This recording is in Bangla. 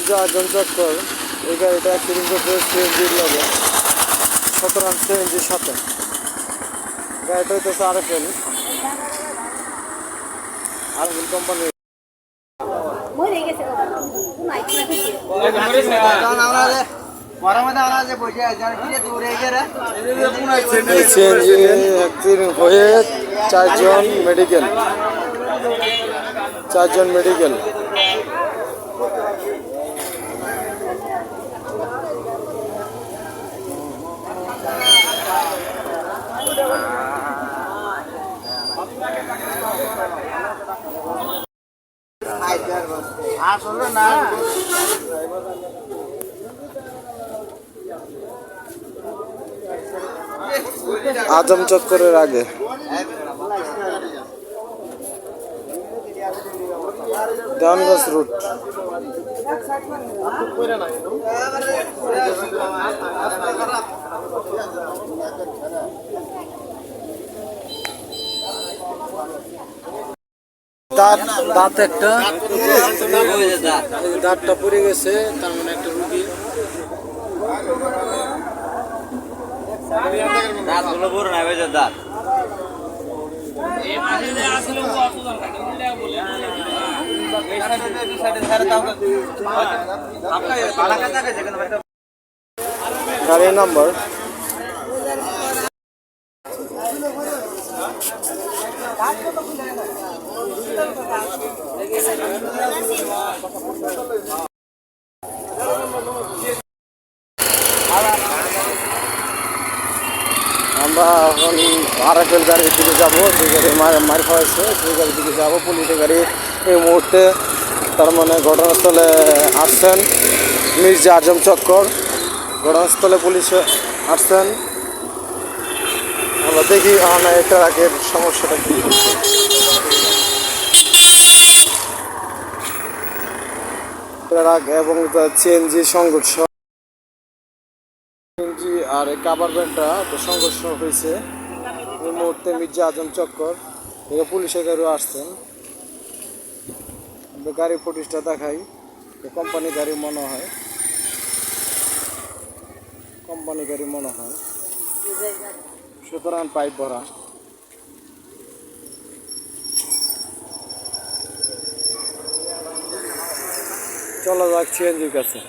মির্জা আজম চক্কর এই গাড়িটা অ্যাক্সিডেন্ট করছে সিএনজির লগে, সুতরাং সিএনজির সাথে গাড়িটা হইতেছে আরএফএল কোম্পানি। সিএনজি অ্যাক্সিডেন্ট হয়ে চারজন মেডিকেল। আসলে না আজম চক্করের আগে দেওয়ানগঞ্জ রুট। দাঁত একটা দাঁতটা পড়ে গেছে, তার মানে একটা রুগী দাঁতগুলো বড় না হয়ে যায় দাঁত গাড়ির নাম্বার আমরা এখন আরএফএল গাড়ির দিকে যাবো, যে গাড়ি মার খাওয়াইছে সেই গাড়ির দিকে যাবো। পুলিশের গাড়ি এই মুহূর্তে তার মানে ঘটনাস্থলে আসছেন মির্জা আজম চক্কর, ঘটনাস্থলে পুলিশে আসছেন। আমরা দেখি এটা আগের সমস্যাটা কি। এবং সিএনজি সংঘর্ষ, সিএনজি আর কাভার ভ্যানটা সংঘর্ষ হয়েছে এই মুহূর্তে। মির্জা আজম চক্কর পুলিশের গাড়িও আসছেন। গাড়ির ফুটেজটা দেখাই, কোম্পানি গাড়ি মনে হয়, সুতরাং পাইপ ভরা। চলো যাক সিএনজির কাছে।